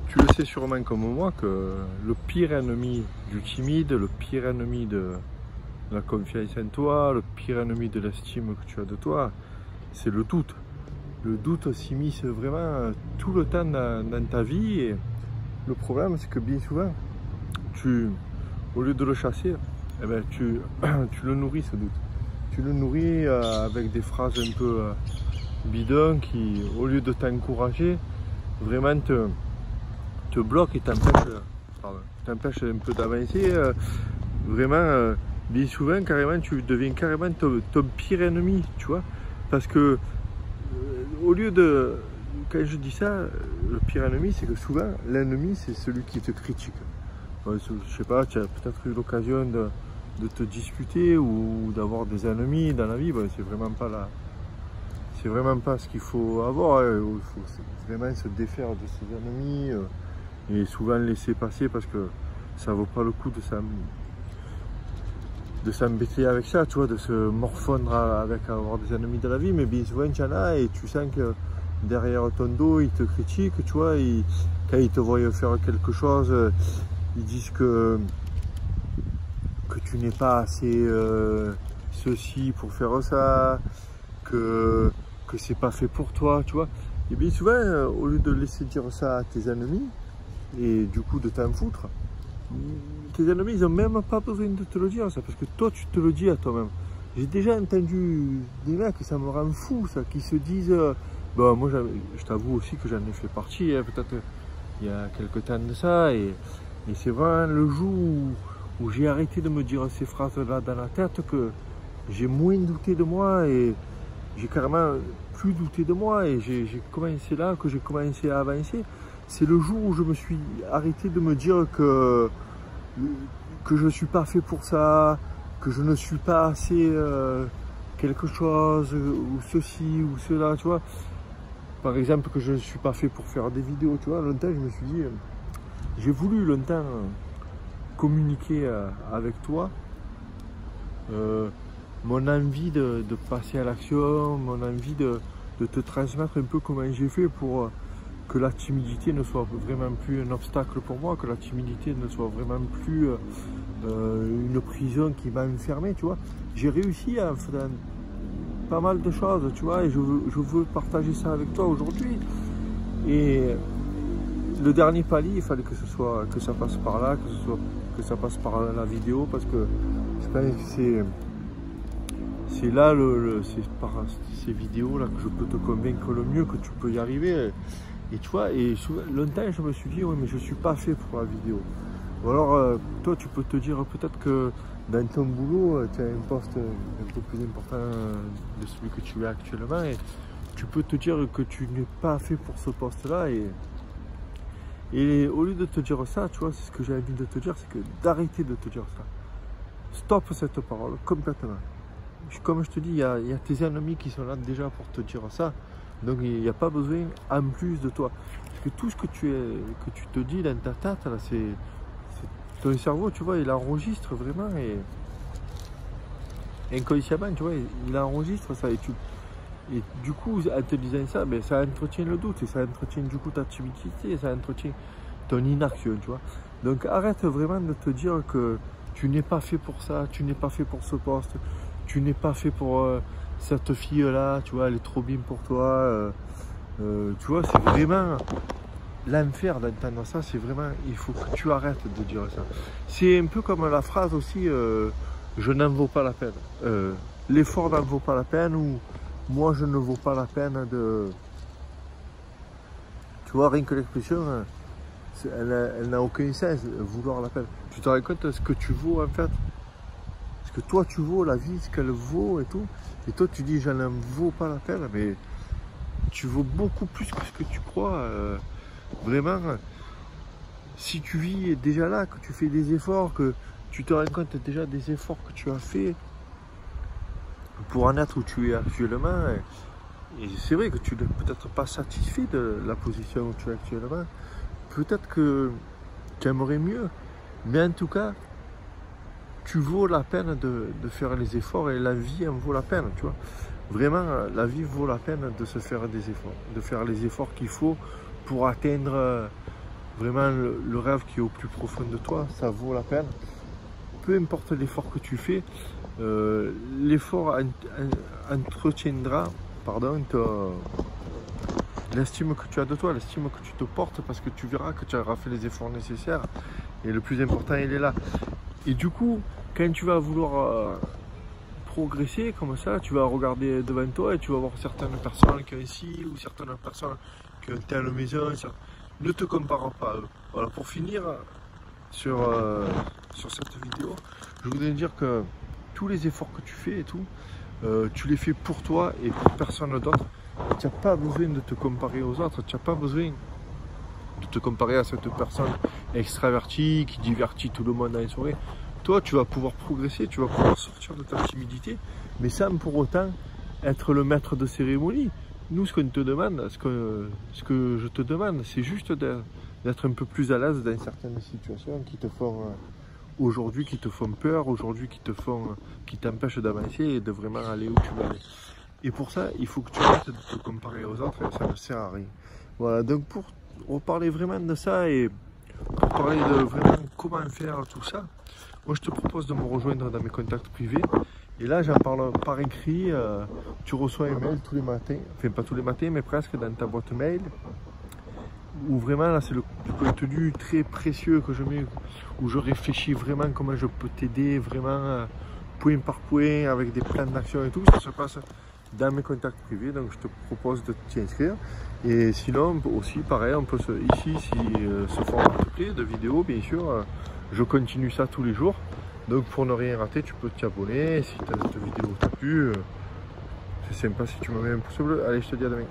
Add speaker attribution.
Speaker 1: Tu le sais sûrement comme moi que le pire ennemi du timide, le pire ennemi de la confiance en toi, le pire ennemi de l'estime que tu as de toi, c'est le doute. Le doute s'immisce vraiment tout le temps dans ta vie et le problème c'est que bien souvent, au lieu de le chasser, eh ben, tu le nourris ce doute. Tu le nourris avec des phrases un peu bidons qui, au lieu de t'encourager, vraiment te bloquent et t'empêchent un peu d'avancer. Vraiment, bien souvent, carrément, tu deviens carrément ton pire ennemi, tu vois. Parce que, au lieu de... Quand je dis ça, le pire ennemi, c'est que souvent, l'ennemi, c'est celui qui te critique. Je sais pas, tu as peut-être eu l'occasion de te discuter ou d'avoir des ennemis dans la vie. Bon, c'est vraiment pas ce qu'il faut avoir. Il faut vraiment se défaire de ses ennemis et souvent laisser passer parce que ça vaut pas le coup de s'embêter avec ça, tu vois, de se morfondre avec avoir des ennemis de la vie. Mais bien souvent, tu en as et tu sens que derrière ton dos, ils te critiquent, tu vois. Quand ils te voient faire quelque chose, ils disent que tu n'es pas assez ceci pour faire ça, que c'est pas fait pour toi, tu vois. Et bien souvent, au lieu de laisser dire ça à tes ennemis, et du coup de t'en foutre, tes ennemis, ils n'ont même pas besoin de te le dire, ça, parce que toi, tu te le dis à toi-même. J'ai déjà entendu des mecs, ça me rend fou, ça, qui se disent... Bon, moi, je t'avoue aussi que j'en ai fait partie, hein, peut-être il y a quelques temps de ça, et c'est vraiment le jour où j'ai arrêté de me dire ces phrases-là dans la tête que j'ai moins douté de moi, et j'ai carrément plus douté de moi, et j'ai commencé là, que j'ai commencé à avancer. C'est le jour où je me suis arrêté de me dire que je ne suis pas fait pour ça, que je ne suis pas assez quelque chose, ou ceci, ou cela, tu vois. Par exemple, que je ne suis pas fait pour faire des vidéos, tu vois. Longtemps, je me suis dit, j'ai voulu longtemps communiquer avec toi, mon envie de passer à l'action, mon envie de te transmettre un peu comment j'ai fait pour que la timidité ne soit vraiment plus un obstacle pour moi, que la timidité ne soit vraiment plus une prison qui m'a enfermé, tu vois. J'ai réussi à faire pas mal de choses, tu vois, et je veux partager ça avec toi aujourd'hui. Et le dernier palier, il fallait que ça passe par là, que ça passe par la vidéo, parce que c'est là, c'est par ces vidéos là que je peux te convaincre le mieux que tu peux y arriver. Et tu vois, et longtemps je me suis dit, oui, mais je suis pas fait pour la vidéo. Ou alors, toi, tu peux te dire peut-être que dans ton boulot, tu as un poste un peu plus important de celui que tu as actuellement, et tu peux te dire que tu n'es pas fait pour ce poste-là. Et au lieu de te dire ça, tu vois, c'est ce que j'ai envie de te dire, c'est que d'arrêter de te dire ça. Stop cette parole complètement. Comme je te dis, il y a tes ennemis qui sont là déjà pour te dire ça. Donc il n'y a pas besoin en plus de toi. Parce que tout ce que tu te dis dans ta tête, là, c'est ton cerveau, tu vois, il enregistre vraiment et inconsciemment, tu vois, il enregistre ça. Et du coup, en te disant ça, ben, ça entretient le doute et ça entretient du coup ta timidité et ça entretient ton inaction, tu vois. Donc arrête vraiment de te dire que tu n'es pas fait pour ça, tu n'es pas fait pour ce poste, tu n'es pas fait pour cette fille-là, tu vois, elle est trop bien pour toi. Tu vois, c'est vraiment l'enfer d'entendre ça, c'est vraiment, il faut que tu arrêtes de dire ça. C'est un peu comme la phrase aussi, je n'en vaux pas la peine. L'effort n'en vaut pas la peine, ou moi je ne vaux pas la peine de... Tu vois, rien que l'expression, elle n'a aucun sens, vouloir la peine. Tu te rends compte de ce que tu vaux en fait? Ce que toi tu vaux, la vie, ce qu'elle vaut et tout. Et toi tu dis, je n'en vaux pas la peine, mais tu vaux beaucoup plus que ce que tu crois. Vraiment, si tu vis déjà là, que tu fais des efforts, que tu te rends compte déjà des efforts que tu as fait pour en être où tu es actuellement, et c'est vrai que tu n'es peut-être pas satisfait de la position où tu es actuellement, peut-être que tu aimerais mieux, mais en tout cas, tu vaux la peine de faire les efforts, et la vie en vaut la peine, tu vois. Vraiment, la vie vaut la peine de se faire des efforts, de faire les efforts qu'il faut pour atteindre vraiment le rêve qui est au plus profond de toi, ça vaut la peine. Peu importe l'effort que tu fais, l'effort entretiendra l'estime que tu as de toi, l'estime que tu te portes, parce que tu verras que tu auras fait les efforts nécessaires et le plus important il est là. Et du coup, quand tu vas vouloir progresser comme ça, tu vas regarder devant toi et tu vas voir certaines personnes qui ont ici ou certaines personnes qui ont telle maison. Ne te compare pas à eux. Voilà, pour finir sur cette vidéo, je voudrais dire que tous les efforts que tu fais et tout, tu les fais pour toi et pour personne d'autre. Tu n'as pas besoin de te comparer aux autres, tu n'as pas besoin de te comparer à cette personne extravertie qui divertit tout le monde dans les soirées. Toi, tu vas pouvoir progresser, tu vas pouvoir sortir de ta timidité, mais sans pour autant être le maître de cérémonie. Nous, ce qu'on te demande, ce que je te demande, c'est juste d'être un peu plus à l'aise dans certaines situations qui te font aujourd'hui, qui te font peur, aujourd'hui qui t'empêchent d'avancer et de vraiment aller où tu veux aller. Et pour ça, il faut que tu arrêtes de te comparer aux autres et ça ne sert à rien. Voilà, donc pour reparler vraiment de ça et pour parler de vraiment comment faire tout ça, moi je te propose de me rejoindre dans mes contacts privés. Et là, j'en parle par écrit. Tu reçois un mail tous les matins, enfin pas tous les matins, mais presque dans ta boîte mail. Où vraiment, là, c'est du contenu très précieux que je mets, où je réfléchis vraiment comment je peux t'aider, vraiment point par point, avec des plans d'action et tout. Ça se passe dans mes contacts privés, donc je te propose de t'y inscrire. Et sinon, aussi, pareil, on peut ici, si ce format te plaît, de vidéo, bien sûr, je continue ça tous les jours. Donc pour ne rien rater, tu peux t'abonner. Si cette vidéo t'a plu, c'est sympa si tu me mets un pouce bleu. Allez, je te dis à demain.